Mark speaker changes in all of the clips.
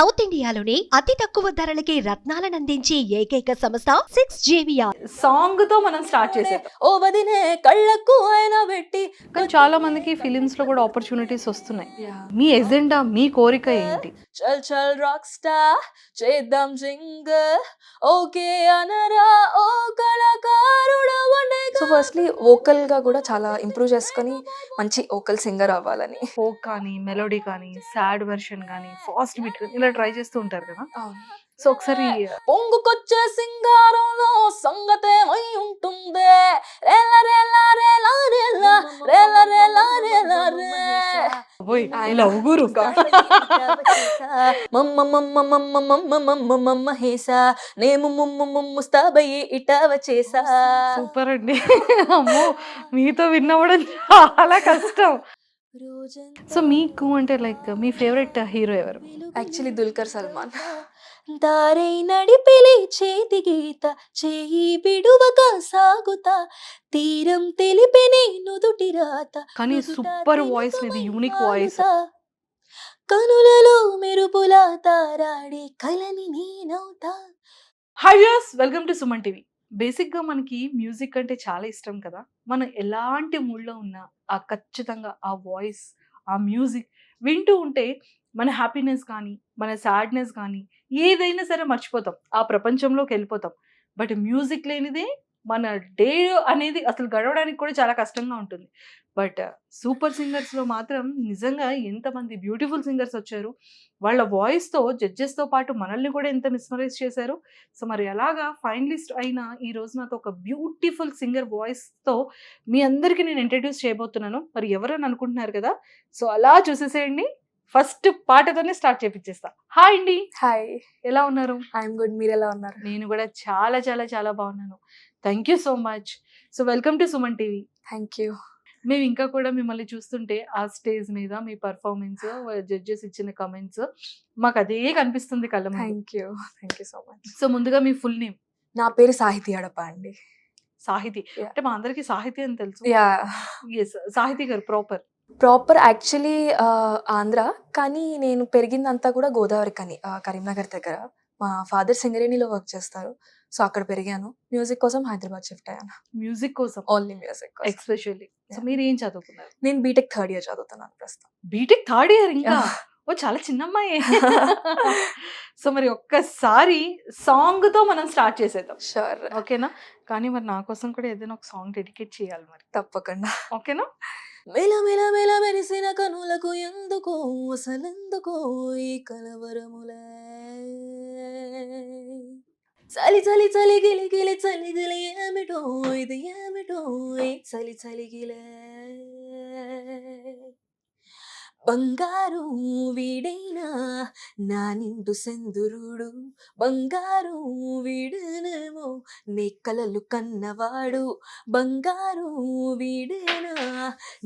Speaker 1: South ఇండియాలోని అతి తక్కువ ధరలకి రత్నాలనందించే ఏకైక సంస్థ 6JVR.
Speaker 2: సాంగ్ తో మనం స్టార్ట్ చేసాం.
Speaker 3: ఓ వదినే కళ్ళకు ఆయన పెట్టి
Speaker 2: కానీ చాలా మందికి ఫిలిమ్స్ లో కూడా ఆపర్చునిటీస్ వస్తున్నాయి. మీ ఎజెండా, మీ కోరిక ఏంటి?
Speaker 3: చల్ చల్ రాక్ స్టార్ చేద్దాం సింగర్ ఓకే అనరా ఓ కళాకారుడు సో ఫస్ట్లీ వోకల్ గా కూడా చాలా ఇంప్రూవ్ చేసుకొని మంచి వోకల్ సింగర్ అవ్వాలని.
Speaker 2: ఫోక్ కానీ, మెలోడీ కానీ, సాడ్ వెర్షన్ కానీ, ఫాస్ట్ బీట్ ఇలా ట్రై చేస్తూ ఉంటారు కదా. సో ఒకసారి
Speaker 3: పొంగుకొచ్చే సింగారంలో సంగతేమై ఉంటుందే రేల రేల రేల రేల రేల రేల రేల రే
Speaker 2: ఓయ్ లవ్ గురు
Speaker 3: మమ్మ మమ్మ మమ్మ మమ్మ మమ్మ మమ్మ హేసా నేము ముమ్ము ముస్తాబయ్యి ఇట వచ్చేసా.
Speaker 2: సూపర్ అండి. అమ్మో, మీతో విన్నవడం చాలా కష్టం. సో మీకు అంటే లైక్ మీ ఫేవరెట్ హీరో ఎవరు?
Speaker 3: యాక్చువల్లీ దుల్కర్ సల్మాన్. దారై నడిపిలి చేతి గీత చేయి బిడువక సాగుతా తీరం తెలిపిని నుదుటి రాత.
Speaker 2: కానీ సూపర్ వాయిస్ మీది, యూనిక్ వాయిస్.
Speaker 3: కనులలో మెరుపులా తారాడే కలని నేనవుతా.
Speaker 2: Hi viewers, welcome to Suman TV. Basic గా మనకి మ్యూజిక్ అంటే చాలా ఇష్టం కదా. మనం ఎలాంటి మూడ్లో ఉన్నా ఆ ఖచ్చితంగా ఆ వాయిస్, ఆ మ్యూజిక్ వింటూ ఉంటే మన హ్యాపీనెస్ కానీ, మన సాడ్నెస్ కానీ ఏదైనా సరే మర్చిపోతాం, ఆ ప్రపంచంలోకి వెళ్ళిపోతాం. బట్ మ్యూజిక్ లేనిదే మన డే అనేది అసలు గడవడానికి కూడా చాలా కష్టంగా ఉంటుంది. బట్ సూపర్ సింగర్స్లో మాత్రం నిజంగా ఎంతమంది బ్యూటిఫుల్ సింగర్స్ వచ్చారు. వాళ్ళ వాయిస్తో జడ్జెస్తో పాటు మనల్ని కూడా ఎంత మిస్మరైజ్ చేశారు. సో మరి అలాగా ఫైనలిస్ట్ అయిన ఈ రోజు నాతో ఒక బ్యూటిఫుల్ సింగర్ వాయిస్తో మీ అందరికీ నేను ఇంట్రడ్యూస్ చేయబోతున్నాను. మరి ఎవరని అనుకుంటున్నారు కదా, సో అలా చూసేసేయండి. ఫస్ట్ పాటతోనే స్టార్ట్ చేపించేస్తా. హాయ్ అండి.
Speaker 3: హాయ్,
Speaker 2: ఎలా ఉన్నారు?
Speaker 3: ఐఎమ్ గుడ్, మీరు ఎలా ఉన్నారు?
Speaker 2: నేను కూడా చాలా చాలా చాలా బాగున్నాను. Thank you so much. So welcome to Suman TV.
Speaker 3: Thank you.
Speaker 2: మేము ఇంకా కూడా మిమ్మల్ని చూస్తుంటే ఆ స్టేజ్ మీద మీ పర్ఫార్మెన్స్, జడ్జెస్ ఇచ్చిన కమెంట్స్ మాకు అదే కనిపిస్తుంది కళ్ళ ముందు.
Speaker 3: Thank you so much.
Speaker 2: So ముందుగా మీ ఫుల్ నేమ్?
Speaker 3: నా పేరు సాహితీ అడప అండి.
Speaker 2: సాహితీ. అంటే మా అందరికి సాహితీ అని తెలుసు. ఎస్, సాహితీ గారు
Speaker 3: ప్రాపర్ యాక్చువల్లీ ఆంధ్ర, కానీ నేను పెరిగిందంతా కూడా గోదావరి కని కరీంనగర్ దగ్గర. మా ఫాదర్ సింగరేణిలో వర్క్ చేస్తారు, సో అక్కడ పెరిగాను. మ్యూజిక్ కోసం హైదరాబాద్ షిఫ్ట్ అయ్యాను.
Speaker 2: మ్యూజిక్ కోసం?
Speaker 3: Only music
Speaker 2: especially. సో మీరు ఏం చదువుకున్నారు?
Speaker 3: నేను బీటెక్ థర్డ్ ఇయర్ చదువుతున్నాను ప్రస్తుతం.
Speaker 2: బీటెక్ థర్డ్ ఇయర్ ఇంకా? ఓ చాలా చిన్నమ్మాయి. సో మరి ఒక్కసారి సాంగ్ తో మనం స్టార్ట్ చేసేద్దాం.
Speaker 3: షూర్.
Speaker 2: ఓకేనా? కానీ మరి నా కోసం కూడా ఏదైనా ఒక సాంగ్ డెడికేట్ చేయాలి మరి.
Speaker 3: తప్పకుండా.
Speaker 2: ఓకేనా?
Speaker 3: మెల మెల మెల మెరిసిన కనులకు ఎందుకో అసలెందుకో ఈ కలవరములే చలి చలి చలి గిలి గిలి చలి గిలి ఏమిటో ఇది ఏమిటో ఈ చలి చలి గిలే బంగారు వీడైనా నా నిండు సెందురుడు బంగారు వీడేనేమో నే కలలు కన్నవాడు బంగారు వీడేనా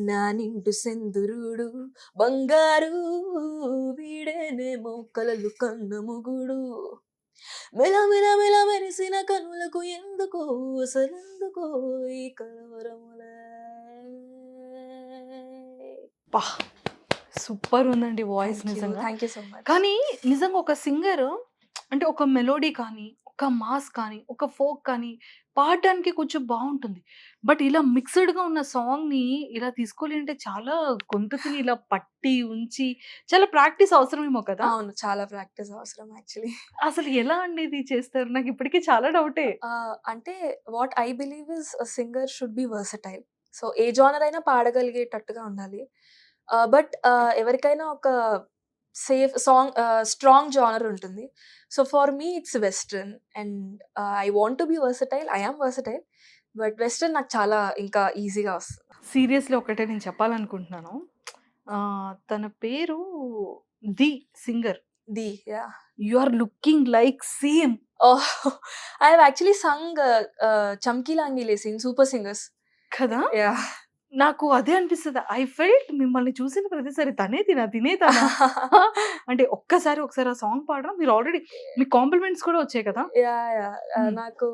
Speaker 3: నా నిండు సెందురుడు బంగారు వీడేనేమో కలలు కన్న ముగుడు మెల మెల మెల మెరిసిన కనులకు ఎందుకో అసలెందుకో ఈ కలవరములే.
Speaker 2: సూపర్ ఉందండి వాయిస్ నిజంగా.
Speaker 3: Thank you so much.
Speaker 2: కానీ నిజంగా ఒక సింగర్ అంటే ఒక మెలోడీ కానీ, ఒక మాస్ కానీ, ఒక ఫోక్ కానీ పాడడానికి కొంచెం బాగుంటుంది. బట్ ఇలా మిక్స్డ్గా ఉన్న సాంగ్ని ఇలా తీసుకోవాలి అంటే చాలా గొంతుని ఇలా పట్టి ఉంచి చాలా ప్రాక్టీస్ అవసరమేమో కదా.
Speaker 3: అవును, చాలా ప్రాక్టీస్ అవసరం యాక్చువల్లీ.
Speaker 2: అసలు ఎలా అండి ఇది చేస్తారు? నాకు ఇప్పటికీ చాలా డౌటే.
Speaker 3: అంటే what I believe is singer should be versatile. So A genre అయినా పాడగలిగేటట్టుగా ఉండాలి. బట్ ఎవరికైనా ఒక సేఫ్ సాంగ్, స్ట్రాంగ్ జానర్ ఉంటుంది. So for me it's western and I want to B versatile. I am versatile, but western నాకు చాలా ఇంకా ఈజీగా వస్తుంది.
Speaker 2: సీరియస్లీ ఒకటే నేను చెప్పాలనుకుంటున్నాను. తన పేరు the singer.
Speaker 3: The
Speaker 2: you are looking like same.
Speaker 3: I have actually sung Chamkeela Angilesi in super singers
Speaker 2: కదా. నాకు అదే అనిపిస్తుంది. ఐ ఫెల్ట్ మిమ్మల్ని చూసిన ప్రతిసారి తనే తినే అంటే ఒకసారి ఆ సాంగ్ పాడడం. మీరు ఆల్రెడీ మీ కాంప్లిమెంట్స్ కూడా వచ్చాయి కదా.
Speaker 3: నాకు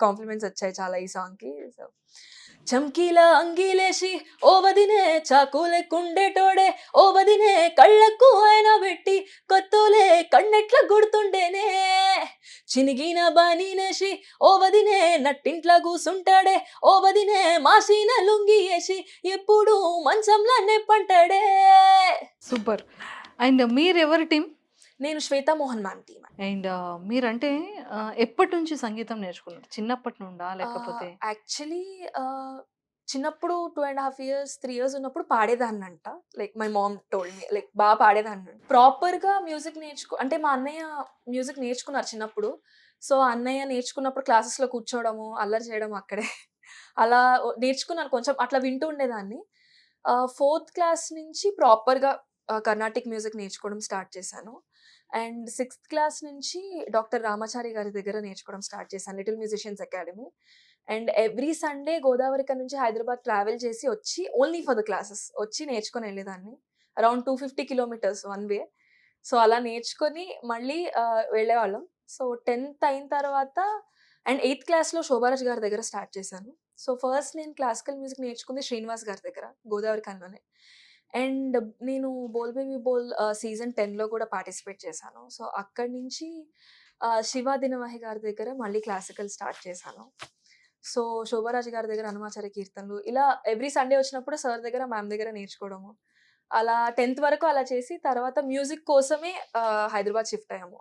Speaker 3: కాంప్లిమెంట్స్ వచ్చాయి చాలా ఈ సాంగ్ కి. చమ్కీలా అంగీలేసి ఓ వదినే చాకులెక్కుండేటోడే ఓ వదినే కళ్ళకు ఆయన పెట్టి కొత్తోలే కన్నెట్ల గుర్తుండేనే చినిగిన బానీనేసి ఓ వదినే నట్టింట్లా కూసుంటాడే ఓ వదినే మాసిన లుంగి వేసి ఎప్పుడు మంచంలా నెప్పంటాడే.
Speaker 2: సూపర్. అండ్ మీరెవరి టీమ్?
Speaker 3: నేను Shweta Mohan ma'am team.
Speaker 2: And మీరంటే ఎప్పటి నుంచి సంగీతం నేర్చుకున్నారు? చిన్నప్పటి నుండా లేకపోతే?
Speaker 3: యాక్చువల్లీ చిన్నప్పుడు 2.5 years 3 years ఉన్నప్పుడు పాడేదాన్నంట. Like my mom told me like బాగా పాడేదాన్ని. ప్రాపర్గా మ్యూజిక్ అంటే మా అన్నయ్య మ్యూజిక్ నేర్చుకున్నారు చిన్నప్పుడు. సో అన్నయ్య నేర్చుకున్నప్పుడు క్లాసెస్లో కూర్చోవడము అల్లరి చేయడం అక్కడే అలా నేర్చుకున్నాను. కొంచెం అట్లా వింటూ ఉండేదాన్ని. 4th క్లాస్ నుంచి ప్రాపర్గా కర్ణాటిక్ మ్యూజిక్ నేర్చుకోవడం స్టార్ట్ చేశాను. అండ్ 6th క్లాస్ నుంచి డాక్టర్ రామాచారి గారి దగ్గర నేర్చుకోవడం స్టార్ట్ చేశాను, little musicians academy. And every Sunday గోదావరిక నుంచి హైదరాబాద్ ట్రావెల్ చేసి వచ్చి ఓన్లీ ఫర్ ద క్లాసెస్ వచ్చి నేర్చుకొని వెళ్ళేదాన్ని. Around 250 kilometers one way. So అలా నేర్చుకొని మళ్ళీ వెళ్ళేవాళ్ళం. సో 10th అయిన తర్వాత అండ్ 8th క్లాస్లో శోభారాజ్ గారి దగ్గర స్టార్ట్ చేశాను. సో ఫస్ట్ నేను క్లాసికల్ మ్యూజిక్ నేర్చుకుంది శ్రీనివాస్ గారి దగ్గర గోదావరికన్లోనే. అండ్ నేను బోల్ బేబీ బోల్ సీజన్ 10లో కూడా పార్టిసిపేట్ చేశాను. సో అక్కడి నుంచి శివ దినమహి గారి దగ్గర మళ్ళీ క్లాసికల్ స్టార్ట్ చేశాను. సో శోభారాజు గారి దగ్గర హనుమాచార్య కీర్తనలు ఇలా ఎవ్రీ సండే వచ్చినప్పుడు సార్ దగ్గర మ్యామ్ దగ్గర నేర్చుకోవడము. అలా 10th వరకు అలా చేసి తర్వాత మ్యూజిక్ కోసమే హైదరాబాద్ షిఫ్ట్ అయ్యాము.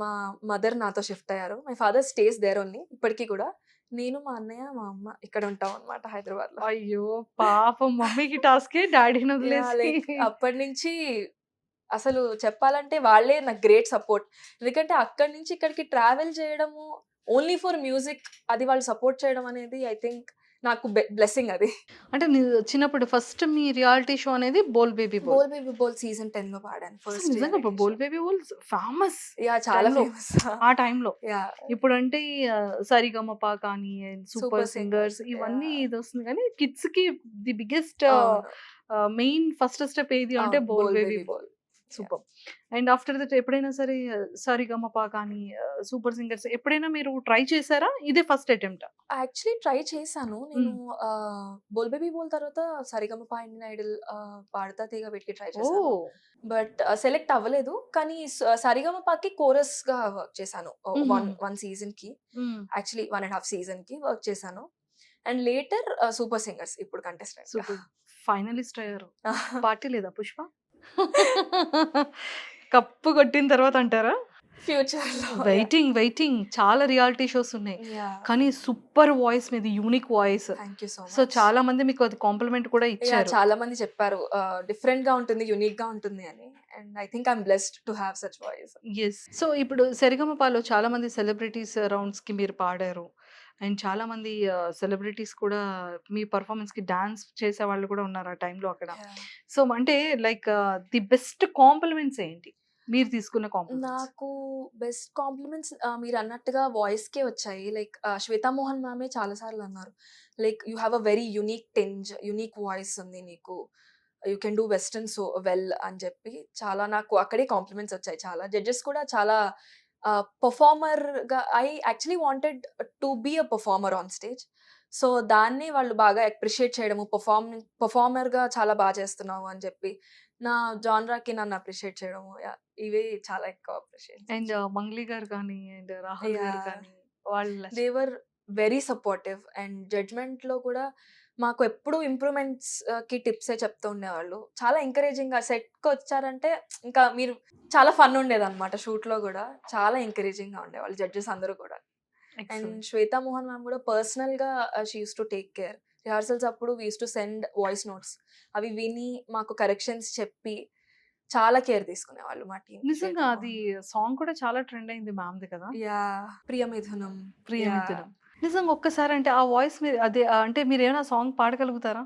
Speaker 3: మా మదర్ నాతో షిఫ్ట్ అయ్యారు. My father stays there only ఇప్పటికీ కూడా. నేను మా అన్నయ్య మా అమ్మ ఇక్కడ ఉంటాం అనమాట హైదరాబాద్ లో.
Speaker 2: అయ్యో పాపం మమ్మీకి టాస్కే డాడీని వదిలేసి.
Speaker 3: అప్పటి నుంచి అసలు చెప్పాలంటే వాళ్ళే నాకు గ్రేట్ సపోర్ట్. ఎందుకంటే అక్కడి నుంచి ఇక్కడికి ట్రావెల్ చేయడము ఓన్లీ ఫర్ మ్యూజిక్ అది వాళ్ళు సపోర్ట్ చేయడం అనేది ఐ థింక్ నాకు బ్లెస్సింగ్ అది.
Speaker 2: అంటే చిన్నప్పుడు ఫస్ట్ మీ రియాలిటీ షో అనేది బోల్ బేబీ బోల్.
Speaker 3: బోల్ బేబీ బోల్ సీజన్ 10లో పాడాను ఫస్ట్.
Speaker 2: నిజంగా బోల్ బేబీ బోల్ ఫేమస్.
Speaker 3: చాలా
Speaker 2: 10లో,
Speaker 3: ఫేమస్
Speaker 2: ఆ టైంలో. ఇప్పుడు అంటే సరిగమప కానీ సూపర్ సింగర్స్ ఇవన్నీ ఇది వస్తుంది కానీ కిడ్స్ కి the biggest main first step ఏది అంటే Bol baby Bol. Super. And after that ఎప్పుడైనా సరే సరిగమప కానీ సూపర్ సింగర్స్ ఎప్పుడైనా మీరు ట్రై చేశారా? ఇదే ఫస్ట్ అటెంప్ట్?
Speaker 3: యాక్చువల్లీ ట్రై చేశాను నేను. బోల్ బేబీ బోల్ తర్వాత సరిగమప ఇండియన్ ఐడల్ పాడతా తీగ వీటికి ట్రై చేశాను. బట్ సెలెక్ట్ అవ్వలేదు. కానీ సరిగమపకి కోరస్ గా వర్క్ చేశాను వన్ సీజన్ కి. యాక్చువల్లీ 1.5 season కి వర్క్ చేశాను. అండ్ లేటర్ సూపర్ సింగర్స్ ఇప్పుడు కంటెస్టెంట్.
Speaker 2: సూపర్ ఫైనలిస్ట్ అయ్యారు. పార్టీ లేదా పుష్ప? కప్పు కొట్టిన తర్వాత అంటారా?
Speaker 3: ఫ్యూచర్
Speaker 2: వెయిటింగ్ చాలా రియాలిటీ షోస్ ఉన్నాయి కానీ సూపర్ వాయిస్ మీది, యూనిక్ వాయిస్. సో చాలా మంది మీకు అది కాంప్లిమెంట్ కూడా ఇచ్చారు.
Speaker 3: చాలా మంది చెప్పారు డిఫరెంట్ గా ఉంటుంది, యూనిక్ గా ఉంటుంది అని. And I think I'm blessed to have such voice.
Speaker 2: Yes. So ఇప్పుడు సరిగమపలో చాలా మంది సెలబ్రిటీస్ రౌండ్స్ కి మీరు పాడారు. అండ్ చాలా మంది సెలబ్రిటీస్ కూడా మీ పర్ఫార్మెన్స్ కి డాన్స్ చేసే వాళ్ళు కూడా ఉన్నారు ఆ టైంలో అక్కడ. సో అంటే లైక్ ది బెస్ట్ కాంప్లిమెంట్స్ ఏంటి మీరు తీసుకున్న కాంప్లిమెంట్స్?
Speaker 3: నాకు బెస్ట్ కాంప్లిమెంట్స్ మీరు అన్నట్టుగా వాయిస్ కే వచ్చాయి. లైక్ శ్వేతా మోహన్ మ్యామే చాలా సార్లు అన్నారు like you have a very unique tinge, unique voice ఉంది నీకు, you can do western so well అని చెప్పి చాలా నాకు అక్కడే కాంప్లిమెంట్స్ వచ్చాయి. చాలా జడ్జెస్ కూడా చాలా పర్ఫార్మర్ గా I actually wanted to be a performer on stage. So దాన్ని వాళ్ళు బాగా అప్రిషియేట్ చేయడము, పర్ఫార్మర్ గా చాలా బాగా చేస్తున్నావు అని చెప్పి నా జాన్రాకి నన్ను అప్రిషియేట్ చేయడము, ఇవే చాలా ఎక్కువ అప్రిషియేట్.
Speaker 2: అండ్ మంగ్లీ గారు కానీ అండ్ రాహుల్ గారు కానీ వాళ్ళు
Speaker 3: they were very supportive. And judgement లో కూడా మాకు ఎప్పుడు ఇంప్రూవ్మెంట్స్ కి టిప్సే చెప్తూ ఉండేవాళ్ళు. చాలా ఎంకరేజింగ్ గా సెట్ కి వచ్చారంటే ఇంకా మీరు చాలా ఫన్ ఉండేది అనమాట. షూట్ లో కూడా చాలా ఎంకరేజింగ్ గా ఉండేవాళ్ళు జడ్జెస్ అందరూ కూడా. అండ్ శ్వేతా మోహన్ మ్యామ్ కూడా పర్సనల్ గా she used to take care. Rehearsals అప్పుడు we used to send voice notes, అవి విని మాకు కరెక్షన్స్ చెప్పి చాలా కేర్ తీసుకునేవాళ్ళు మా టీం.
Speaker 2: నిజంగా అది సాంగ్ కూడా చాలా ట్రెండ్ అయింది మ్యామ్ది కదా.
Speaker 3: ప్రియమిథునం.
Speaker 2: నిజంగా ఒక్కసారి అంటే ఆ వాయిస్ మీరు అదే అంటే మీరు ఏమైనా సాంగ్ పాడగలుగుతారా?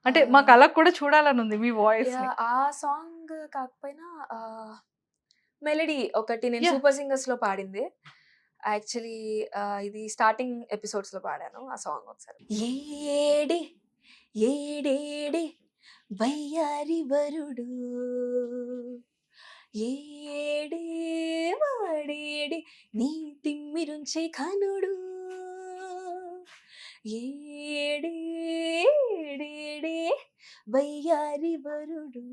Speaker 2: అంటే మాకు అలా కూడా చూడాలని ఉంది మీ వాయిస్.
Speaker 3: ఆ సాంగ్ కాకపోయినా మెలడీ ఒకటి నేను సూపర్ సింగర్స్ లో పాడింది. యాక్చువల్లీ ఇది స్టార్టింగ్ ఎపిసోడ్స్ లో పాడాను ఆ సాంగ్ ఒకసారి. ఏడే ఏడేడే వయ్యారి వరుడు ఏడే వాడేడి నీ తిమ్మిరుంచే కనుడు ఏడే వయ్యారి వరుడు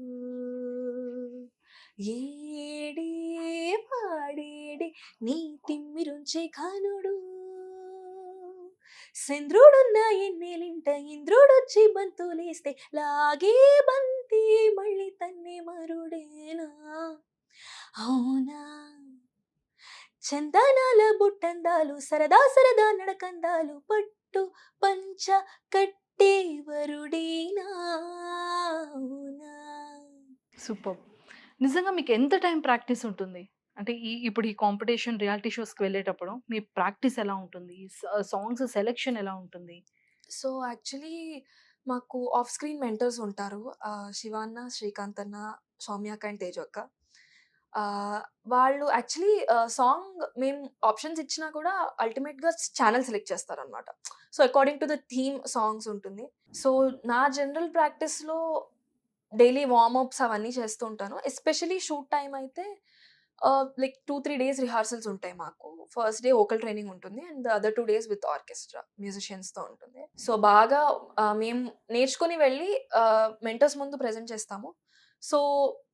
Speaker 3: ఏడే పాడేడే నీ తిమ్మిరుంచే ఖానుడు చంద్రుడున్న ఎన్నెలింట ఇంద్రుడొచ్చి బంతులేస్తే లాగే బంతి మళ్ళీ తన్నే మరుడేనా అవునా చందనాల బుట్టందాలు సరదా సరదా నడకందాలు పట్టు పంచ కట్టే వరుడేనా అవునా
Speaker 2: సూపర్. నిజంగా మీకు ఎంత టైం ప్రాక్టీస్ ఉంటుంది? అంటే ఇప్పుడు ఈ కాంపిటీషన్ రియాలిటీ షోస్‌కి వెళ్ళేటప్పుడు మీ ప్రాక్టీస్ ఎలా ఉంటుంది? సాంగ్స్ సెలక్షన్ ఎలా ఉంటుంది?
Speaker 3: సో యాక్చువల్లీ మాకు ఆఫ్ స్క్రీన్ మెంటర్స్ ఉంటారు శివ అన్న శ్రీకాంత్ అన్న సౌమ్య అండ్ తేజు అక్క వాళ్ళు యాక్చువల్లీ సాంగ్ మేము ఆప్షన్స్ ఇచ్చినా కూడా అల్టిమేట్గా ఛానల్ సెలెక్ట్ చేస్తారనమాట so according to the theme songs ఉంటుంది సో నా జనరల్ ప్రాక్టీస్లో డైలీ వార్మప్స్ అవన్నీ చేస్తూ ఉంటాను ఎస్పెషలీ షూట్ టైం అయితే లైక్ 2-3 days రిహార్సల్స్ ఉంటాయి మాకు ఫస్ట్ డే వోకల్ ట్రైనింగ్ ఉంటుంది and the other 2 days with orchestra మ్యూజిషియన్స్తో ఉంటుంది సో బాగా మేము నేర్చుకుని వెళ్ళి మెంటర్స్ ముందు ప్రజెంట్ చేస్తాము సో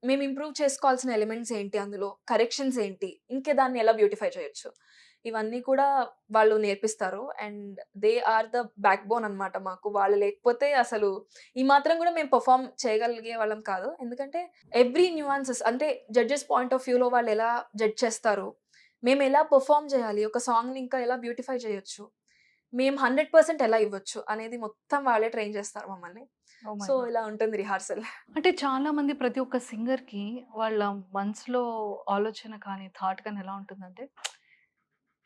Speaker 3: మేము ఇంప్రూవ్ చేసుకోవాల్సిన ఎలిమెంట్స్ ఏంటి అందులో కరెక్షన్స్ ఏంటి ఇంకే దాన్ని ఎలా బ్యూటిఫై చేయొచ్చు ఇవన్నీ కూడా వాళ్ళు నేర్పిస్తారు and they are the backbone అనమాట మాకు వాళ్ళు లేకపోతే అసలు ఈ మాత్రం కూడా మేము పర్ఫామ్ చేయగలిగే వాళ్ళం కాదు ఎందుకంటే ఎవ్రీ న్యూఆన్సెస్ అంటే జడ్జెస్ పాయింట్ ఆఫ్ వ్యూలో వాళ్ళు ఎలా జడ్జ్ చేస్తారు మేము ఎలా పర్ఫామ్ చేయాలి ఒక సాంగ్ని ఇంకా ఎలా బ్యూటిఫై చేయొచ్చు మేము 100% ఎలా ఇవ్వచ్చు అనేది మొత్తం వాళ్ళే ట్రైన్ చేస్తారు మమ్మల్ని సో ఇలా ఉంటుంది రిహార్సల్
Speaker 2: అంటే చాలా మంది ప్రతి ఒక్క సింగర్‌కి వాళ్ళ మనసులో ఆలోచన కానీ, థాట్ కానీ ఎలా ఉంటుందంటే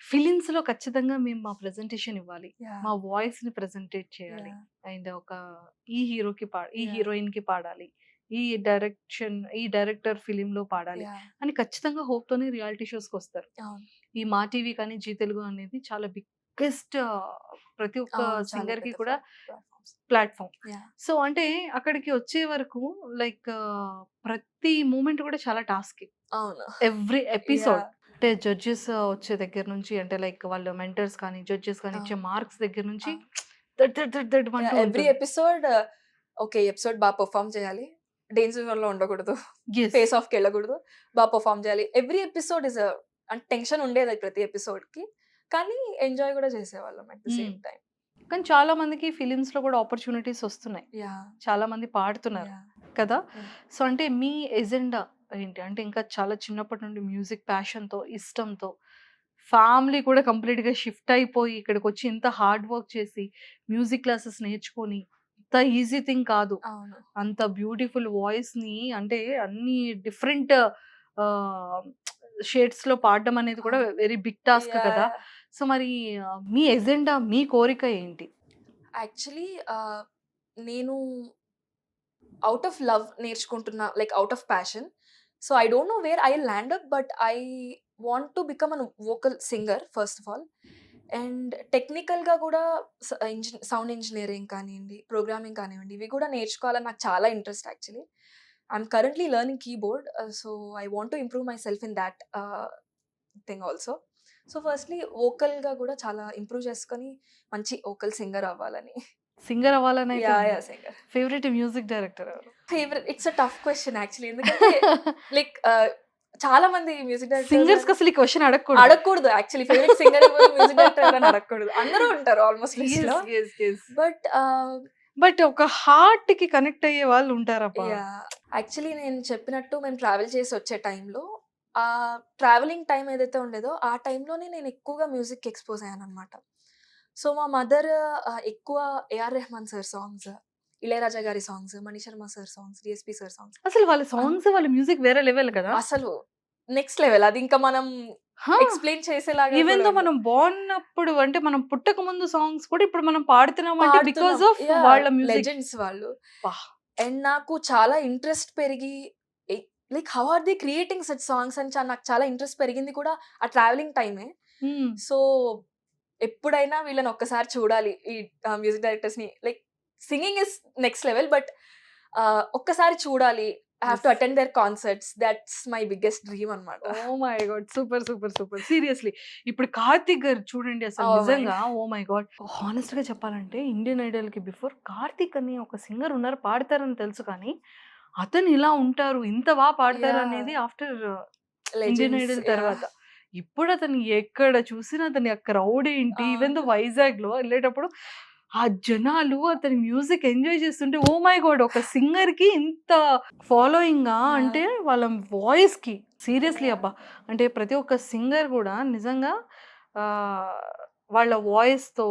Speaker 2: ఫిలిమ్స్‌లో ఖచ్చితంగా మేము మా ప్రెజెంటేషన్ ఇవ్వాలి. మా వాయిస్‌ని ప్రెజెంటేట్ చేయాలి. అండ్ ఈ హీరోకి ఈ
Speaker 3: Yeah.
Speaker 2: హీరోయిన్‌కి పాడాలి. ఈ డైరెక్టర్ ఫిలింలో పాడాలి అని ఖచ్చితంగా హోప్‌తోనే రియాలిటీ షోస్‌కి వస్తారు. ఈ మా టీవీ కానీ, జీ తెలుగు అనేది చాలా బిగ్గెస్ట్ ప్రతి ఒక్క సింగర్‌కి కూడా ప్లాట్‌ఫామ్. సో అంటే అక్కడికి వచ్చే వరకు లైక్ ప్రతి మూమెంట్ కూడా చాలా టాస్కే.
Speaker 3: అవును
Speaker 2: ఎవ్రీ ఎపిసోడ్ అంటే జడ్జెస్ వచ్చే దగ్గర నుంచి అంటే లైక్ వాళ్ళ మెంటర్స్ కానీ జడ్జెస్ కానీ ఇచ్చే మార్క్స్ దగ్గర నుంచి దడ్ అంటూ
Speaker 3: ఎవ్రీ
Speaker 2: ఉంటుంది.
Speaker 3: ఎపిసోడ్ ఓకే ఎపిసోడ్ బాగా పర్ఫామ్ చేయాలి డేంజర్ జోన్ లో ఉండకూడదు
Speaker 2: Yes.
Speaker 3: ఫేస్ ఆఫ్ కి వెళ్ళకూడదు బాగా పర్ఫామ్ చేయాలి ఎవ్రీ ఎపిసోడ్ ఇస్ అంటే టెన్షన్ ఉండేది ప్రతి ఎపిసోడ్ కి కానీ ఎంజాయ్ కూడా చేసేవాళ్ళం అట్ ద సేమ్ టైం
Speaker 2: కానీ చాలా మందికి ఫిలిమ్స్ లో కూడా ఆపర్చునిటీస్ వస్తున్నాయి. చాలా మంది పాడుతున్నారు కదా. సో అంటే మీ ఎజెండా ఏంటి అంటే ఇంకా చాలా చిన్నప్పటి నుండి మ్యూజిక్ ప్యాషన్తో ఇష్టంతో ఫ్యామిలీ కూడా కంప్లీట్గా షిఫ్ట్ అయిపోయి ఇక్కడికి వచ్చి ఇంత హార్డ్ వర్క్ చేసి మ్యూజిక్ క్లాసెస్ నేర్చుకొని ఇంత ఈజీ థింగ్ కాదు.
Speaker 3: అవును
Speaker 2: అంత బ్యూటిఫుల్ వాయిస్ని అంటే అన్ని డిఫరెంట్ షేడ్స్లో పాడడం అనేది కూడా వెరీ బిగ్ టాస్క్ కదా. సో మరి మీ ఎజెండా మీ కోరిక ఏంటి?
Speaker 3: యాక్చువల్లీ నేను అవుట్ ఆఫ్ లవ్ నేర్చుకుంటున్నా like out of passion so I don't know where I land up but I want to become an vocal singer first of all and టెక్నికల్గా కూడా సౌండ్ ఇంజనీరింగ్ కానివ్వండి programming కానివ్వండి ఇవి కూడా నేర్చుకోవాలని నాకు చాలా interest actually I'm currently learning keyboard so I want to improve myself in that thing also so firstly వోకల్గా కూడా చాలా ఇంప్రూవ్ చేసుకొని మంచి వోకల్ సింగర్ అవ్వాలని
Speaker 2: సింగర్ అవ్వాలని
Speaker 3: సింగర్
Speaker 2: ఫేవరెట్ మ్యూజిక్ డైరెక్టర్ ఎవరు?
Speaker 3: Favourite it's a tough question actually ఎందుకంటే like చాలా మంది మ్యూజిక్
Speaker 2: సింగర్స్ కి అసలు ఈ క్వశ్చన్ అడగకూడదు.
Speaker 3: అడగకూడదు actually favourite singer music director ఎవరైనా అడగకూడదు అందరూ ఉంటారు ఆల్మోస్ట్
Speaker 2: బట్ ఒక హార్ట్ కి కనెక్ట్ అయ్యే వాళ్ళు ఉంటారప్ప.
Speaker 3: యాక్చువల్లీ నేను చెప్పినట్టు మేము ట్రావెల్ చేసి వచ్చే టైంలో ఆ ట్రావెలింగ్ టైం ఏదైతే ఉండేదో ఆ టైంలోనే నేను ఎక్కువగా మ్యూజిక్ ఎక్స్పోజ్ అయ్యాను అనమాట సో మా మదర్ ఎక్కువ A R Rahman sir songs Ilaiyaraaja గారి songs Mani Sharma sir songs DSP sir songs
Speaker 2: అసలు వాళ్ళ సాంగ్స్ వాళ్ళ మ్యూజిక్ వేరే లెవెల్ కదా
Speaker 3: అసలు నెక్స్ట్ లెవెల్ అది ఇంకా మనం ఎక్స్ప్లెయిన్ చేసేలాగా
Speaker 2: ఈవెన్ తో మనం బాగున్నప్పుడు అంటే మనం పుట్టక ముందు సాంగ్స్ కూడా ఇప్పుడు మనం పాడుతున్నాం అంటే బికాజ్ ఆఫ్ వాళ్ళ మ్యూజిక్
Speaker 3: లెజెండ్స్ వాళ్ళు అండ్ నాకు చాలా ఇంట్రెస్ట్ పెరిగి like how are the creating such songs అని నాకు చాలా ఇంట్రెస్ట్ పెరిగింది కూడా ఆ ట్రావెలింగ్ టైమే సో ఎప్పుడైనా వీళ్ళని ఒక్కసారి చూడాలి ఈ మ్యూజిక్ డైరెక్టర్స్ ని like singing is next level but ఒక్కసారి చూడాలి I have to attend their concerts. That's my biggest dream అన్నమాట.
Speaker 2: Oh my God! Super. Seriously. ఇప్పుడు 'కార్తీక్' గారు చూడండి అసలు
Speaker 3: ఓహ్ మై
Speaker 2: నిజంగా ఓ మై గాడ్! హానెస్ట్‌గా చెప్పాలంటే ఇండియన్ ఐడల్‌కి బిఫోర్ 'కార్తీక్' అని ఒక సింగర్ ఉన్నారు, పాడతారని తెలుసు కానీ, అతను ఇలా ఉంటారు, ఇంత పాడతారు
Speaker 3: యాహ్!
Speaker 2: అనేది after Indian
Speaker 3: legends.
Speaker 2: Idol
Speaker 3: yeah!
Speaker 2: తర్వాత. ఇప్పుడు అతను ఎక్కడ చూసినా అతని ఆ క్రౌడ్ ఏంటి, ఈవెన్ దో
Speaker 3: అవును.
Speaker 2: వైజాగ్‌లో ఎళ్ళేటప్పుడు ఆ జనాలు అతని మ్యూజిక్ ఎంజాయ్ చేస్తుంటే ఓ మై గాడ్! ఒక సింగర్‌కి ఇంత ఫాలోయింగా అంటే
Speaker 3: యాహ్!
Speaker 2: వాళ్ళ వాయిస్‌కి. Seriously
Speaker 3: yeah!
Speaker 2: అబ్బా! అంటే ప్రతి ఒక్క సింగర్ గూడా నిజంగా ఆహ్, వాళ్ళ వాయిస్‌తో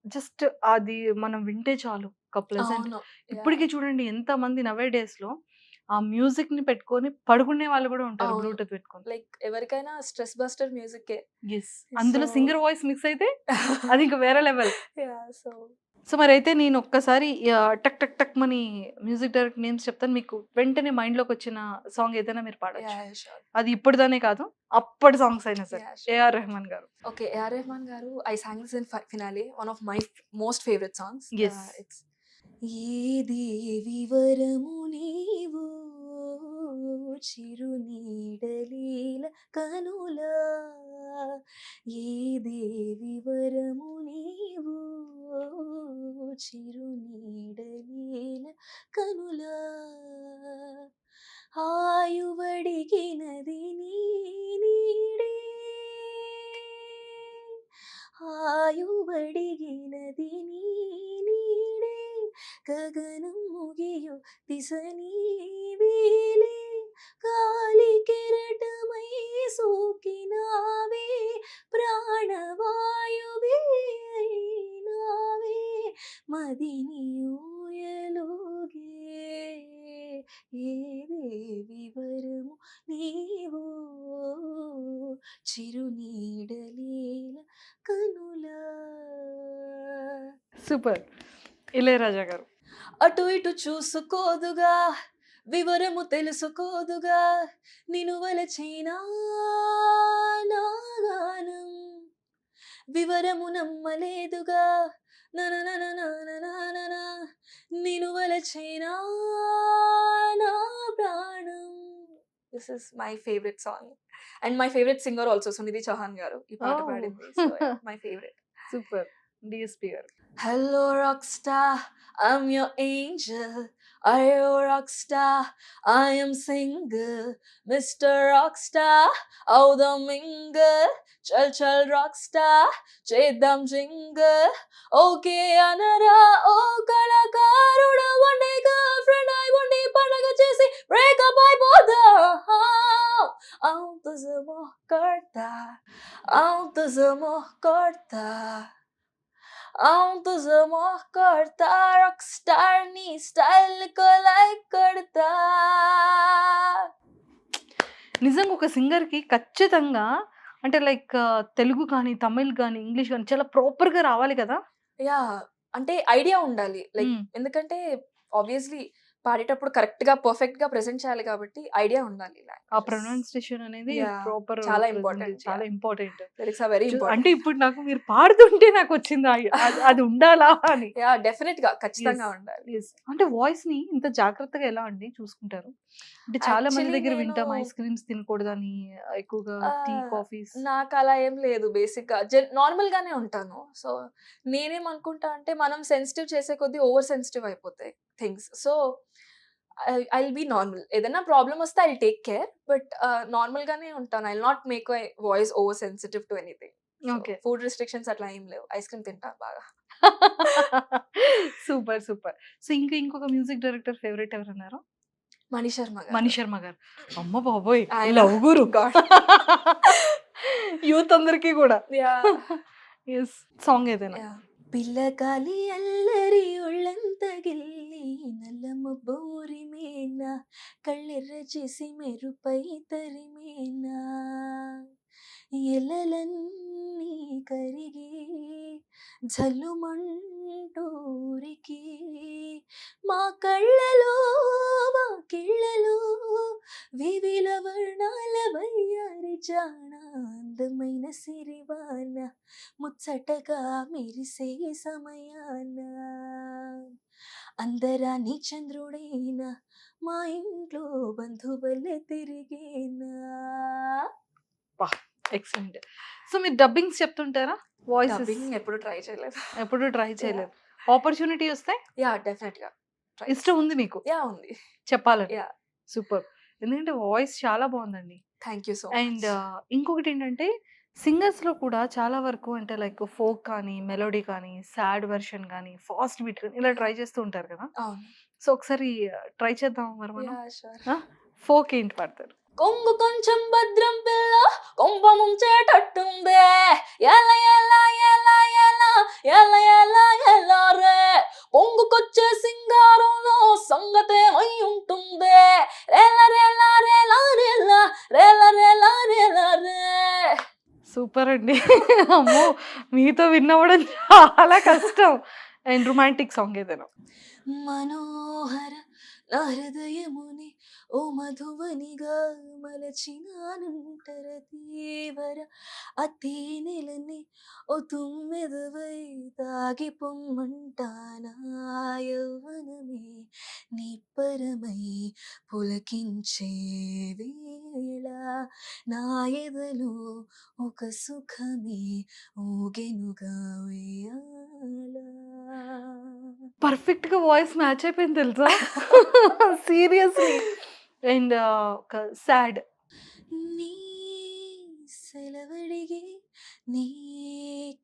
Speaker 2: జస్ట్ అది మనం వింటే చాలు ఒక ప్లెజెంట్.
Speaker 3: అవును. యాహ్!
Speaker 2: ఇప్పటికి చూడండి ఎంతమంది నౌ ఏ డేస్‌లో ఆ మ్యూజిక్‌ని పెట్టుకొని పడుకునే వాళ్ళు గూడా ఉంటారు
Speaker 3: అవును.
Speaker 2: బ్లూటూత్ పెట్టుకొని.
Speaker 3: లైక్ ఎవరికైనా స్ట్రెస్ బస్టర్ మ్యూజిక్కే.
Speaker 2: యెస్. అందులో
Speaker 3: సో
Speaker 2: సింగర్ వాయిస్ మిక్స్ అయితే అది ఇంక వేరే లెవెల్.
Speaker 3: యాహ్! సో
Speaker 2: సో, మరైతే నేను ఒక్కసారి టక్ టక్ టక్ మని మ్యూజిక్ డైరెక్టర్ నేమ్స్ చెప్తాను. మీకు వెంటనే మైండ్‌లోకొచ్చిన సాంగ్ ఏదైనా మీరు పాడొచ్చు.
Speaker 3: యాహ్! షూర్.
Speaker 2: అది ఇప్పటిదనే కాదు, అప్పటి సాంగ్స్ అయినా సరే.
Speaker 3: యాహ్! షూర్.
Speaker 2: ఏఆర్ రెహమాన్ గారు.
Speaker 3: ఓకే. ఏఆర్ రెహమాన్ గారు I sang this in finale. One of my most favourite songs.
Speaker 2: Yes.
Speaker 3: It's a దేవి వరము నీవు చిరునీడలీల కనులా ఏ దేవి వరము నీవు చిరునీడలీల కనులా ఆయువడిగినది నీ నీడే ఆయువడిగినది నీ నీడే గగనం ముగియు దిశ నీవేలే గాలి కెరటమై సోకినావే ప్రాణవాయువే అయినావే మదిని ఊయలుగే ఏ దేవి వరము నీవో చిరునీడలీల కనులా
Speaker 2: సూపర్. ఇళయరాజా గారు.
Speaker 3: అటు ఇటు చూసుకోదుగా వివరము తెలుసుకోదుగా నిను వలచేనా నా గానం వివరము నమ్మలేదుగా ననననననననన నిను వలచేనా నా ప్రాణం. This is my favourite song and my favourite singer also Sunidhi Chauhan garu ఈ పాట
Speaker 2: ఓహ్!
Speaker 3: పాడింది. So my favourite.
Speaker 2: Super. DSP garu.
Speaker 3: Hello, rockstar, I'm your angel. Are you a rockstar? I am single, Mr. Rockstar. Oh, the mingle, chal rockstar, cheddam jingle. Okay, anara, oh, kalakaruda, one day girlfriend, I one day panaga chesi, break up, I bother. Out the zamo karta, out the zamo karta. तुझं करता Rockstar नी style को like करता.
Speaker 2: నిజంగా ఒక సింగర్‌కి ఖచ్చితంగా అంటే like Telugu కానీ, తమిళ్ గానీ, ఇంగ్లీష్ గానీ చాలా ప్రాపర్‌గా రావాలి కదా!
Speaker 3: యాహ్! అంటే ఐడియా ఉండాలి. లైక్
Speaker 2: హ్మ్.
Speaker 3: ఎందుకంటే ఆబ్వియస్‌లీ పాడేటప్పుడు కరెక్ట్‌గా పర్ఫెక్ట్‌గా ప్రెజెంట్ చేయాలి కాబట్టి ఐడియా ఉండాలి.
Speaker 2: ఆ ప్రొనౌన్సియేషన్ అనేది
Speaker 3: యాహ్!
Speaker 2: ప్రాపర్
Speaker 3: చాలా ఇంపార్టెంట్.
Speaker 2: చాలా
Speaker 3: yeah!
Speaker 2: Important.
Speaker 3: Lyrics are very
Speaker 2: అంటే
Speaker 3: ఇంపార్టెంట్.
Speaker 2: ఇప్పుడు నాకు మీరు పాడుతుంటే నాకొచ్చింది అది ఉండాలా అని.
Speaker 3: యాహ్! డెఫినెట్‌గా
Speaker 2: యెస్.
Speaker 3: ఖచ్చితంగా ఉండాలి.
Speaker 2: యెస్. అంటే వాయిస్‌ని ఇంత జాగ్రత్తగా ఎలా అండి చూసుకుంటారు? అంటే చాలా మంది
Speaker 3: యాక్చువల్లీ
Speaker 2: దగ్గర
Speaker 3: నేను
Speaker 2: వింటాం ఐస్ క్రీమ్స్ తినకూడదని, ఎక్కువగా టీ, కాఫీస్.
Speaker 3: నాకలా ఏం లేదు బేసిక్‌గా. నార్మల్‌గానే ఉంటాను. సో, నేనేమనుకుంటా అంటే మనం సెన్సిటివ్ చేసే కొద్దీ ఓవర్ సెన్సిటివ్ అయిపోతాయి things. So, I will be normal. ఏదైనా ప్రాబ్లమ్ వస్తే I will take care. But నార్మల్‌గానే ఉంటాను. I will not make my voice over sensitive to anything. So,
Speaker 2: okay.
Speaker 3: Food restrictions అట్లా ఏం లేవు. ఐస్ క్రీమ్ తింటా బాగా.
Speaker 2: సూపర్. సో, ఇంకొక మ్యూజిక్ డైరెక్టర్ ఫేవరెట్ ఎవరున్నారు?
Speaker 3: మణి శర్మ గారు.
Speaker 2: మణి శర్మ గారు. అమ్మ బాబోయ్!
Speaker 3: ఆయన
Speaker 2: లవ్ గురు.
Speaker 3: గాడ్.
Speaker 2: యూత్ అందరికి కూడా.
Speaker 3: యాహ్!
Speaker 2: యెస్. సాంగ్ ఏదైనా.
Speaker 3: యాహ్! పిల్లగాలి అల్లరి ఒళ్ళంత గిల్లి నల్లమ్మ బోరిమేనా కళ్ళెర్ర చేసి మెరుపై తరిమేనా ఎలలన్నీ కరిగి జల్లుమంటూరికి మా కళ్ళలో మా కిళ్ళలో వివిల వర్ణాల వయ్యారి జాణ అందమైన సిరివాన ముచ్చటగా మెరిసే సమయాన అందరాని చంద్రుడైనా మా ఇంట్లో బంధువులే తిరిగేనా.
Speaker 2: ఎక్సలెంట్. సో మీరు డబ్బింగ్స్ చెప్తుంటారా? వాయిస్
Speaker 3: డబ్బింగ్ ఎప్పుడు ట్రై చేయలేదు.
Speaker 2: ఎప్పుడు ట్రై చేయలేదు. ఆపర్చునిటీ వస్తే
Speaker 3: యా డెఫినెట్గా
Speaker 2: ఇష్టం ఉంది మీకు
Speaker 3: యా ఉంది.
Speaker 2: చెప్పాలని?
Speaker 3: Yeah
Speaker 2: super. ఎందుకంటే వాయిస్ చాలా బాగుందండి.
Speaker 3: Thank you so
Speaker 2: and
Speaker 3: much.
Speaker 2: ఇంకొకటి ఏంటంటే సింగర్స్లో కూడా చాలా వరకు అంటే లైక్ ఫోక్ కానీ, మెలోడీ కానీ, సాడ్ వెర్షన్ కానీ, ఫాస్ట్ బీట్ కానీ ఇలా ట్రై చేస్తూ ఉంటారు కదా.
Speaker 3: అవును.
Speaker 2: సో ఒకసారి ట్రై చేద్దాం మరి మనం.
Speaker 3: Yeah sure.
Speaker 2: ఫోక్ ఏంటి పాడతారు?
Speaker 3: కొంగు కొంచెం భద్రం పిల్ల కొంప ముంచేటట్టుందే ఎల ఎల ఎల ఎల ఎల ఎల ఎల రే పొంగుకొచ్చే సింగారంలో సంగతేమై ఉంటుందే రేల రేల రేల రేల రేల రేల రేల రే.
Speaker 2: సూపర్ అండి. అమ్మో మీతో విన్నవడం చాలా కష్టం. అండ్ రొమాంటిక్ సాంగ్ ఏదైనా?
Speaker 3: మనోహర నా హృదయముని ఓ మధువనిగా మలచినానంటర తీవర అతేనెలని ఓ తుమ్మెదవై తాగి పొమ్మంటానా యౌవనమే నిప్పరమై పులకించే వేళ నా ఎదలో ఒక సుఖమే ఊగెనుగా ఉయ్యాల.
Speaker 2: పర్ఫెక్ట్ గా వాయిస్ మ్యాచ్ అయిపోయింది తెలుసా. సీరియస్లీ. అండ్ ఒక సాడ్.
Speaker 3: నీ సెలవడిగి నీ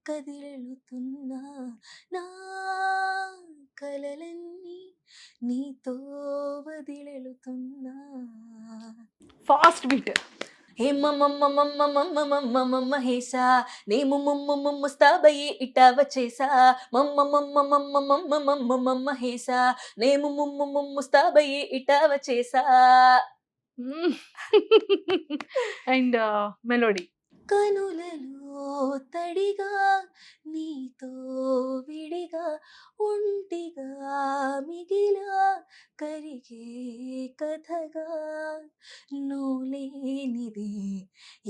Speaker 3: కదిలెళుతున్నా నా కలలన్నీ నీతో వదిలెళుతున్నా.
Speaker 2: Fast beat.
Speaker 3: హే మమ్మ హేసా నే ముస్తాబయ్యి ఇట్టా వచ్చేసా మమ్మ హేసా నే ముస్తాబయ్యి ఇట్టా వచ్చేసా.
Speaker 2: And melody.
Speaker 3: కనులలో తడిగా నీతో విడిగా ఒంటిగా మిగిలా కరిగే కథగా నువ్వులేనిది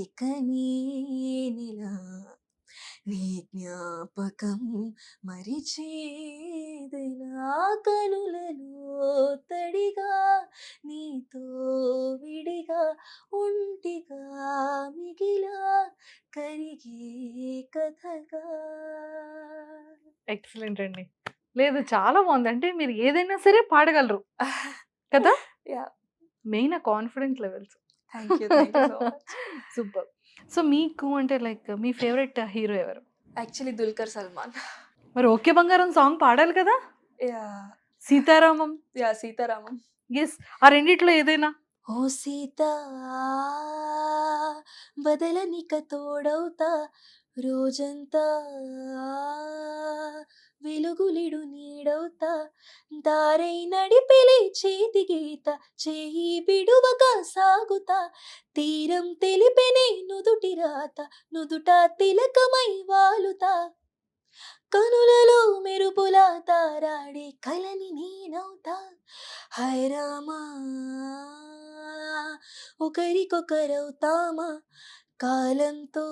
Speaker 3: ఇక నేనిలా నీ జ్ఞాపకం మరిచేదెలా. కనులలో తడిగా నీతో విడిగా ఒంటిగా మిగిలా కరిగే కథగా.
Speaker 2: ఎక్సలెంట్ అండి. లేదు చాలా బాగుంది. అంటే మీరు ఏదైనా సరే పాడగలరు కదా.
Speaker 3: యా
Speaker 2: మెయిన్ ఆ confident levels.
Speaker 3: Thank you so much.
Speaker 2: Super. So మీకు అంటే లైక్ మీ ఫేవరెట్ హీరో ఎవరు?
Speaker 3: యాక్చువల్లీ దుల్కర్ సల్మాన్.
Speaker 2: మరి ఓకే బంగారం సాంగ్ పాడాలి కదా.
Speaker 3: Yeah
Speaker 2: Sitaramam.
Speaker 3: Yeah Sitaramam.
Speaker 2: Yes. ఆ రెండిట్లో ఏదైనా?
Speaker 3: ఓ సీత బదలనిక తోడవుతా రోజంతా వెలుగులిడు నీడవుతా దారై నడిపెలే చేతి గీత చేయి బిడువక సాగుతా తీరం తెలిపెనే నుదుటి రాత నుదుట తిలకమై వాలుతా కనులలో మెరుపులా తారాడే కలని నేనవుతా. హాయ్ రామా ఒకరికొకరవుతామా కాలంతో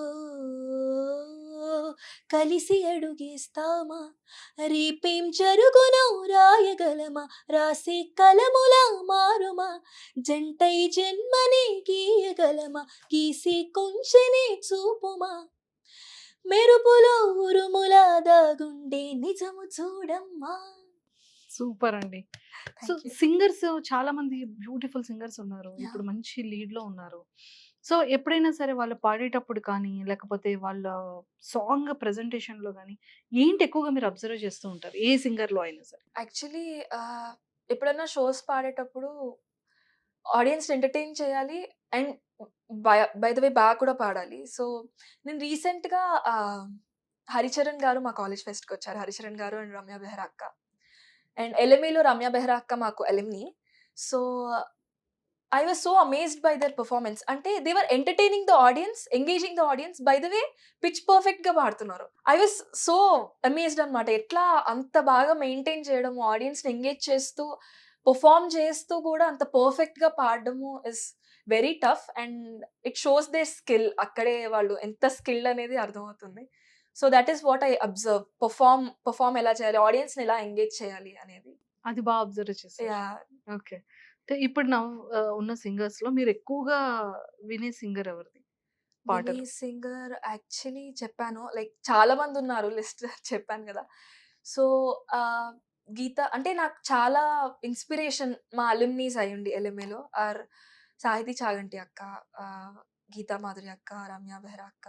Speaker 3: కలిసి అడుగేస్తామా రేపేం జరుగునో రాయగలమా రాసే కలములా మారుమా జంటై జన్మనే గీయగలమా గీసే కొంచెనే చూపుమా మెరుపులో ఉరుములా దాగుండే నిజము చూడమ్మా.
Speaker 2: సూపర్ అండి. So
Speaker 3: Thank you.
Speaker 2: సింగర్స్ చాలా మంది బ్యూటిఫుల్ సింగర్స్ ఉన్నారు.
Speaker 3: Yeah.
Speaker 2: ఇప్పుడు మంచి లీడ్ లో ఉన్నారు. సో ఎప్పుడైనా సరే వాళ్ళు పాడేటప్పుడు కానీ లేకపోతే వాళ్ళ సాంగ్ ప్రెజెంటేషన్ లో కానీ ఏంటి ఎక్కువగా మీరు అబ్జర్వ్ చేస్తూ ఉంటారు ఏ సింగర్ లో అయినా సరే?
Speaker 3: యాక్చువల్లీ ఎప్పుడైనా షోస్ పాడేటప్పుడు ఆడియన్స్ ఎంటర్టైన్ చేయాలి అండ్ బై ద వే బాగా కూడా పాడాలి. సో నేను రీసెంట్గా హరిచరణ్ గారు మా కాలేజ్ ఫెస్ట్కి వచ్చారు. హరిచరణ్ గారు అండ్ రమ్య బెహ్రా అక్క అండ్ ఎల్ఎంఈలో రమ్య బెహ్రా అక్క మాకు LME. So I was so amazed by their performance. అంటే they were entertaining the audience, engaging the audience. By the way, pitch perfect గా పాడుతున్నారు. I was so amazed అన్నమాట. ఎట్లా అంత బాగా మెయింటైన్ చేయడము, ఆడియన్స్ ని ఎంగేజ్ చేస్తూ పర్ఫామ్ చేస్తూ కూడా అంత పర్ఫెక్ట్ గా పాడడము is very tough and it shows the skill. అక్కడే వాళ్ళు ఎంత స్కిల్డ్ అనేది అర్థమవుతుంది. So that is what I observe. Perform ఎలా చేయాలి, ఆడియన్స్ని ఎలా ఎంగేజ్ చేయాలి అనేది.
Speaker 2: అది బాగా అబ్జర్వ్ చేశారు.
Speaker 3: Yeah
Speaker 2: okay. అంటే ఇప్పుడు ఉన్న సింగర్స్ లో మీరు ఎక్కువగా వినే సింగర్ ఎవరిది పాటలు?
Speaker 3: వినీ సింగర్ యాక్చువల్లీ చెప్పాను, లైక్ చాలా మంది ఉన్నారు, లిస్ట్ చెప్పాను కదా. సో గీత అంటే నాకు చాలా ఇన్స్పిరేషన్ మా అలుమ్నీస్ అయ్యండి ఎల్ఎంఏలో. ఆర్ సాహితీ చాగంటి అక్క, గీతా మాధురి అక్క, రమ్య బెహ్రా అక్క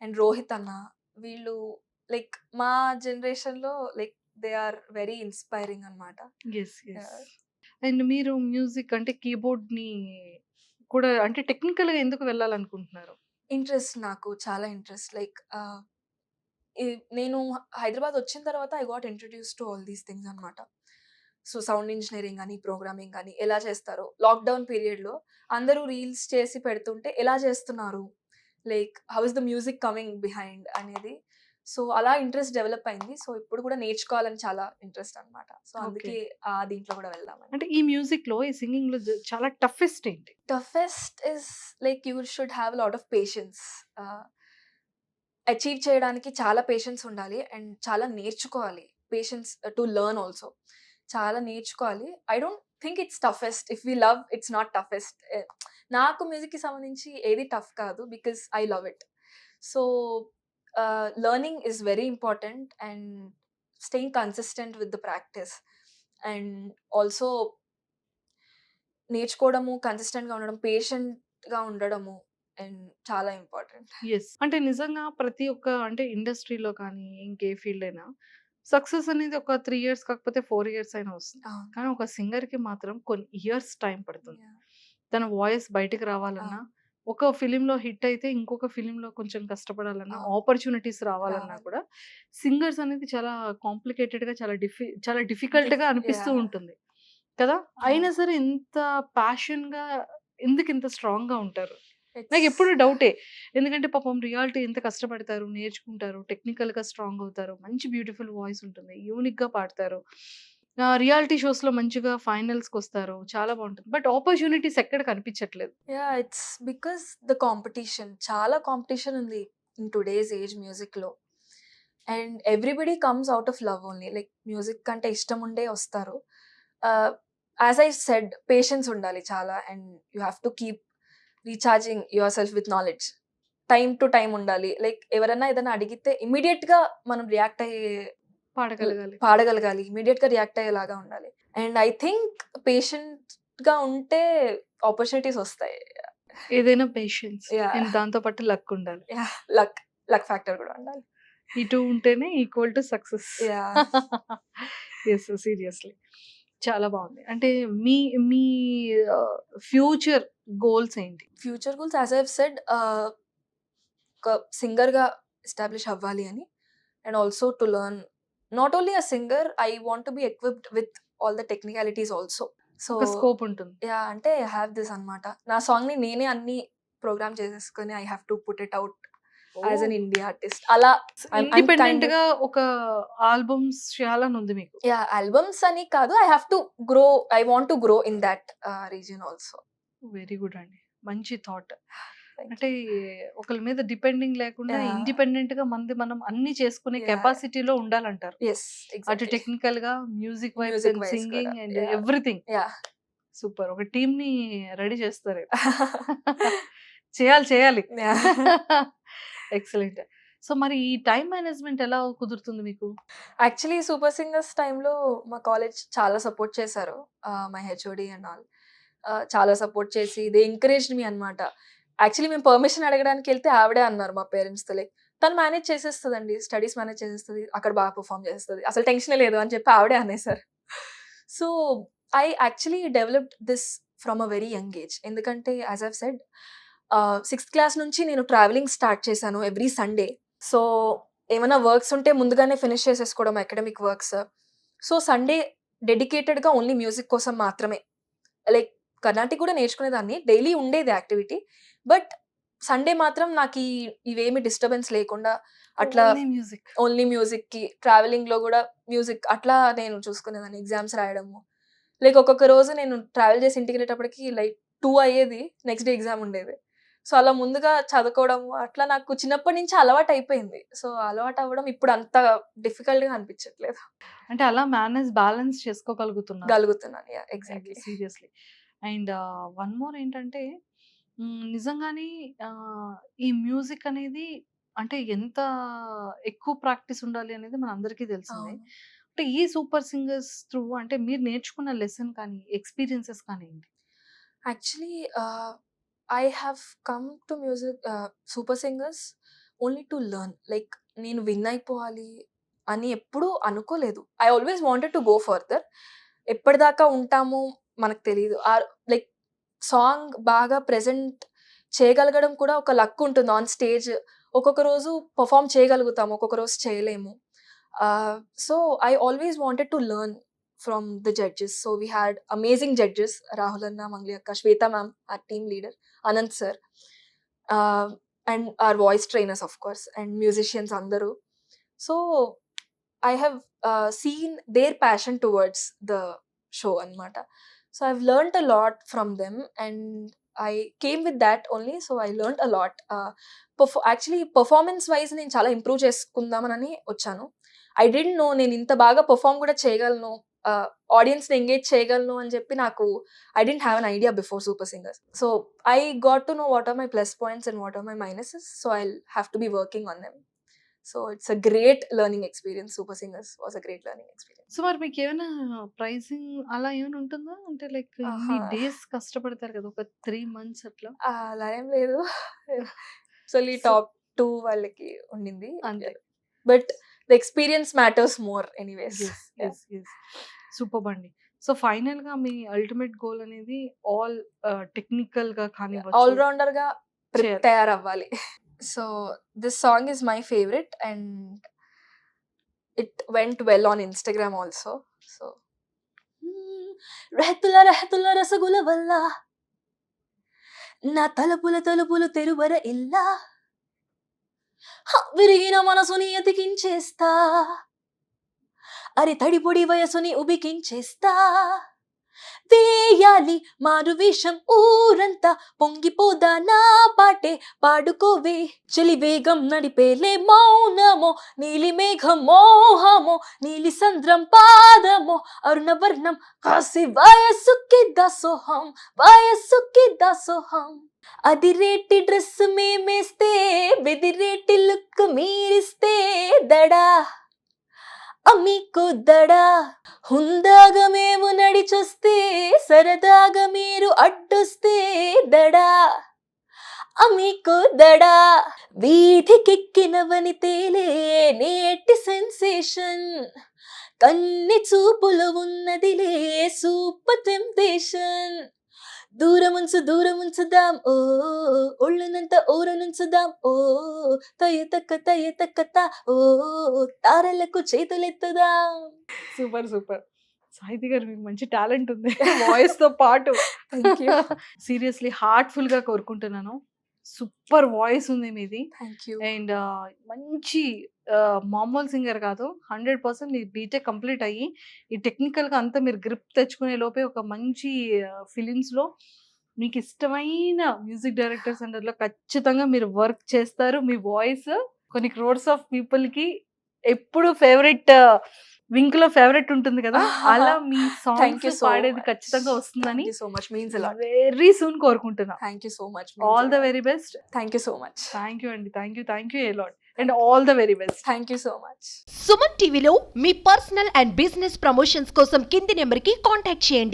Speaker 3: అండ్ రోహిత్ అన్న. వీళ్ళు లైక్ మా జనరేషన్లో like they are very inspiring అనమాట.
Speaker 2: ఎస్ అండ్ మీరు మ్యూజిక్ అంటే కీబోర్డ్ ని కూడా అంటే టెక్నికల్ గా ఎందుకు వెళ్ళాలనుకుంటున్నారు?
Speaker 3: ఇంట్రెస్ట్, నాకు చాలా ఇంట్రెస్ట్. లైక్ నేను హైదరాబాద్ వచ్చిన తర్వాత I got introduce to all these things అనమాట. సో సౌండ్ ఇంజనీరింగ్ అని, ప్రోగ్రామింగ్ అని ఎలా చేస్తారో, లాక్డౌన్ పీరియడ్లో అందరూ రీల్స్ చేసి పెడుతుంటే ఎలా చేస్తున్నారు, like how is the music coming behind అనేది. సో అలా ఇంట్రెస్ట్ డెవలప్ అయింది. సో ఇప్పుడు కూడా నేర్చుకోవాలని చాలా ఇంట్రెస్ట్ అనమాట. సో అందుకే దీంట్లో కూడా వెళ్దామని.
Speaker 2: అంటే ఈ మ్యూజిక్ లో, ఈ సింగింగ్ లో చాలా టఫెస్ట్ ఏంటి?
Speaker 3: Toughest is like you should have lot of patience. Achieve చేయడానికి చాలా పేషెన్స్ ఉండాలి అండ్ చాలా నేర్చుకోవాలి. Patience to learn also. చాలా నేర్చుకోవాలి. I don't think it's toughest. If we love, it's not toughest. నాకు మ్యూజిక్కి సంబంధించి ఏది టఫ్ కాదు, because I love it. So learning is very important and staying consistent with the practice and also నేర్చుకోవడము, కన్సిస్టెంట్గా ఉండడం, పేషెంట్గా ఉండడము అండ్ చాలా ఇంపార్టెంట్.
Speaker 2: ఎస్ అంటే నిజంగా ప్రతి ఒక్క అంటే ఇండస్ట్రీలో కానీ ఇంకే ఫీల్డ్ అయినా సక్సెస్ అనేది ఒక 3 years కాకపోతే 4 years అయినా వస్తుంది. కానీ ఒక సింగర్ కి మాత్రం కొన్ని ఇయర్స్ టైం పడుతుంది. తన వాయిస్ బయటికి రావాలన్నా, ఒక ఫిలిం లో హిట్ అయితే ఇంకొక ఫిలిం లో కొంచెం కష్టపడాలన్నా, ఆపర్చునిటీస్ రావాలన్నా కూడా సింగర్స్ అనేది చాలా కాంప్లికేటెడ్ గా, చాలా డిఫికల్ట్ గా అనిపిస్తూ ఉంటుంది కదా. అయినా సరే ఇంత ప్యాషన్ గా ఎందుకు ఇంత స్ట్రాంగ్ గా ఉంటారు? నాకు ఎప్పుడు డౌటే. ఎందుకంటే పాపం రియాలిటీ ఎంత కష్టపడతారు, నేర్చుకుంటారు, టెక్నికల్ గా స్ట్రాంగ్ అవుతారు, మంచి బ్యూటిఫుల్ వాయిస్ ఉంటుంది, యూనిక్ గా పాడతారు, రియాలిటీ షోస్ లో మంచిగా ఫైనల్స్ కి వస్తారు, చాలా బాగుంటుంది. బట్ ఆపర్చునిటీస్ ఎక్కడ కనిపించట్లేదు.
Speaker 3: ఇట్స్ బికాస్ ద కాంపిటీషన్, చాలా కాంపిటీషన్ ఉంది ఇన్ టుడేస్ ఏజ్ మ్యూజిక్ లో. And everybody comes out of love only. Like music అంటే ఇష్టం ఉండే వస్తారు. యాజ్ ఐ సెడ్, పేషెన్స్ ఉండాలి చాలా and you have to keep recharging your self with knowledge. Time to time ఉండాలి. Like ఎవరైనా ఏదైనా అడిగితే ఇమీడియట్ గా మనం రియాక్ట్ పాడగలగాలి, ఇమీడియట్ గా రియాక్ట్ అయ్యేలాగా ఉండాలి. అండ్ ఐ థింక్ పేషెంట్ గా ఉంటే ఆపర్చునిటీస్ వస్తాయి.
Speaker 2: ఏదైనా పేషెన్స్, దాంతో పాటు లక్ ఉండాలి.
Speaker 3: లక్ ఫ్యాక్టర్ కూడా ఉండాలి.
Speaker 2: ఇటు ఉంటేనే equal to success. Yes, seriously చాలా బాగుంది. అంటే మీ మీ ఫ్యూచర్ గోల్స్ ఏంటి?
Speaker 3: Future goals as I have said, ఒక సింగర్గా ఎస్టాబ్లిష్ అవ్వాలి అని. And also to learn not only a singer, I want to be equipped with all the technicalities also. So
Speaker 2: scope ఉంటుంది.
Speaker 3: అంటే ఐ హ్యావ్ దిస్ అనమాట. నా song ని నేనే అన్ని ప్రోగ్రామ్ చేసేసుకొని I have to put it out as an India artist. అలా
Speaker 2: independent గా ఒక ఆల్బమ్స్ చేయాలని ఉంది మీకు?
Speaker 3: ఆల్బమ్స్ అని కాదు, I have to grow, I want to grow in that reason also.
Speaker 2: Very good అండి, మంచి థాట్. అంటే ఒకరి మీద డిపెండింగ్ లేకుండా ఇండిపెండెంట్ గా మనం అన్ని చేసుకునే కెపాసిటీలో ఉండాలంటారు. అటు టెక్నికల్ గా, music wise, singing and everything. Super. ఒక టీమ్ ని రెడీ చేస్తారు. చేయాలి. ఎక్సలెంట్. సో మరి ఈ టైం మేనేజ్మెంట్ ఎలా కుదురుతుంది మీకు?
Speaker 3: యాక్చువల్లీ సూపర్ సింగర్స్ టైంలో మా కాలేజ్ చాలా సపోర్ట్ చేశారు. మై హెచ్ఓడి అండ్ ఆల్ చాలా సపోర్ట్ చేసి దే ఎంకరేజ్డ్ మీ అనమాట. యాక్చువల్లీ మేము పర్మిషన్ అడగడానికి వెళ్తే ఆవిడే అన్నారు మా పేరెంట్స్తో, లైక్ తను మేనేజ్ చేసేస్తుందండి, స్టడీస్ మేనేజ్ చేసేస్తుంది, అక్కడ బాగా పర్ఫామ్ చేస్తుంది, అసలు టెన్షన్ లేదు అని చెప్పి ఆవిడే అనేసారు. So I actually developed this from a very young age. ఎందుకంటే as I've said, 6th class నుంచి నేను ట్రావెలింగ్ స్టార్ట్ చేశాను ఎవ్రీ సండే. సో ఏమైనా వర్క్స్ ఉంటే ముందుగానే ఫినిష్ చేసేసుకోవడం, అకాడమిక్ వర్క్స్. సో సండే డెడికేటెడ్గా ఓన్లీ మ్యూజిక్ కోసం మాత్రమే. లైక్ కర్ణాటిక్ కూడా నేర్చుకునేదాన్ని, డైలీ ఉండేది యాక్టివిటీ. బట్ సండే మాత్రం నాకు ఇవేమి డిస్టర్బెన్స్ లేకుండా అట్లా ఓన్లీ మ్యూజిక్కి, ట్రావెలింగ్లో కూడా మ్యూజిక్ అట్లా నేను చూసుకునేదాన్ని. ఎగ్జామ్స్ రాయడము, లైక్ ఒక్కొక్క రోజు నేను ట్రావెల్ చేసి ఇంటికి వెళ్ళేటప్పటికి లైక్ 2 అయ్యేది, నెక్స్ట్ డే ఎగ్జామ్ ఉండేది. సో అలా ముందుగా చదువుకోవడము అట్లా నాకు చిన్నప్పటి నుంచి అలవాటు అయిపోయింది. సో అలవాటు అవ్వడం ఇప్పుడు అంత డిఫికల్ట్‌గా అనిపించట్లేదు.
Speaker 2: అంటే అలా బ్యాలెన్స్ చేసుకోగలుగుతున్నారు.
Speaker 3: గలుగుతున్నాను. Yeah! Exactly.
Speaker 2: Seriously. And one more ఏంటంటే నిజంగానే ఈ మ్యూజిక్ అనేది అంటే ఎంత ఎక్కువ ప్రాక్టీస్ ఉండాలి అనేది మనందరికీ తెలిసిందే.
Speaker 3: అవును.
Speaker 2: అంటే ఈ సూపర్ సింగర్స్ త్రూ అంటే మీరు నేర్చుకున్న లెసన్ కానీ, ఎక్స్‌పీరియన్సెస్ కానీ ఏంటి?
Speaker 3: Actually I have come to music super singers only to learn. Like నేను విన్ అయిపోవాలి అని ఎప్పుడూ అనుకోలేదు. I always wanted to go further. ఎప్పటిదాకా ఉంటామో మనకు తెలీదు. లైక్ సాంగ్ బాగా ప్రెజెంట్ చేయగలగడం కూడా ఒక లక్ ఉంటుంది ఆన్ స్టేజ్. ఒక్కొక్క రోజు పర్ఫామ్ చేయగలుగుతాము, ఒక్కొక్క రోజు చేయలేము. So I always wanted to learn from the judges. So we had amazing judges, Rahul Anna, Mangli Akka, Shweta ma'am, our team leader, Anand sir, and our voice trainers of course, and musicians andaru. So I have seen their passion towards the show anamata. So I've learned a lot from them, and I came with that only. So I learned a lot. Actually performance wise నేను చాలా improve చేసుకుందామని వచ్చాను. I didn't know నేను ఇంత బాగా perform కూడా చేయగలను, ఆడియన్స్ని ఎంగేజ్ చేయగలను అని చెప్పి నాకు I didn't have an idea before Super Singers. So I got to know what are my plus points and what are my minuses. So I have to be working on them. So it's a great learning experience. Super Singers was a great learning experience.
Speaker 2: So మరి మీకు ఏమైనా pricing అలా ఏమైనా ఉంటుందా? అంటే like ఇన్ని days కష్టపడతారు కదా, ఒక 3 months అట్లా.
Speaker 3: అలా ఏం లేదు. సో టాప్ 2 వాళ్ళకి ఉండింది
Speaker 2: అంతే.
Speaker 3: But the experience matters more anyways.
Speaker 2: Super అండి. సో ఫైనల్ గా మీ అల్టిమేట్ గోల్ అనేది ఆల్ టెక్నికల్ గా కానివ్వచ్చు,
Speaker 3: ఆల్ రౌండర్ గా
Speaker 2: చేయాలి.
Speaker 3: తయారవ్వాలి. So this song is my favourite and it went well on Instagram also. So రెహతుల రెహతుల రసగుల వల్ల నా తలుపులు తెరువర ఇల్లా, విరిగిన మనసుని ఎతికించేస్తా, అరి తడిపొడి వయసుని ఉబికించేస్తా, వేయాలి మారు విషం ఊరంతా, పొంగిపోదా నా పాటే పాడుకోవే, చెలి వేగం నడిపేలే మౌనమో, నీలి మేఘం మోహమో, నీలి సంద్రం పాదమో, అరుణవర్ణం కాసి వయస్సుకి దాసోహం, వయస్సుకి దాసోహం. అదిరేటి డ్రెస్ మేమేస్తే, బెదిరేటి లుక్ మీరిస్తే, దడా అమ్మీకు దడా, హుందాగా మేము నడిచొస్తే, సరదాగా మీరు అడ్డొస్తే, దడా అమ్మీకు దడా. వీధికెక్కినవని తేలే నేటి సెన్సేషన్, కన్ని చూపులు ఉన్నదిలే సూపర్ టెంప్టేషన్. దూరముంచుదాం ఓ, ఒళ్ళునంత ఊరనుంచుదాం ఓ, తయ్యతక్క ఓ, తారలకు చేతులెత్తుదాం.
Speaker 2: సూపర్ సాహితి గారు, మీకు మంచి టాలెంట్ ఉంది వాయిస్ తో పాటు. సీరియస్లీ హార్ట్ఫుల్ గా కోరుకుంటున్నాను. సూపర్ వాయిస్ ఉంది మీది. అండ్ మంచి మామూలు సింగర్ కాదు, 100% మీ బీటెక్ కంప్లీట్ అయ్యి ఈ టెక్నికల్ గా అంతా మీరు గ్రిప్ తెచ్చుకునే లోపే ఒక మంచి ఫిలిమ్స్ లో మీకు ఇష్టమైన మ్యూజిక్ డైరెక్టర్స్ అండర్ లో ఖచ్చితంగా మీరు వర్క్ చేస్తారు. మీ వాయిస్ కొన్ని క్రోడ్స్ ఆఫ్ పీపుల్ కి ఎప్పుడు ఫేవరెట్ వింక్ లో ఫేవరెట్ ఉంటుంది కదా, అలా మీ సాంగ్స్ పాడేది ఖచ్చితంగా వస్తుందని వెరీ సూన్ కోరుకుంటున్నా. All the very best.
Speaker 3: Thank you so much.
Speaker 2: Thank you అండి. Thank you a lot and all the very best.
Speaker 3: Thank you so much.
Speaker 1: Suman టీవీలో మీ పర్సనల్ అండ్ బిజినెస్ ప్రమోషన్స్ కోసం కింది నెంబర్కి కాంటాక్ట్ చేయండి.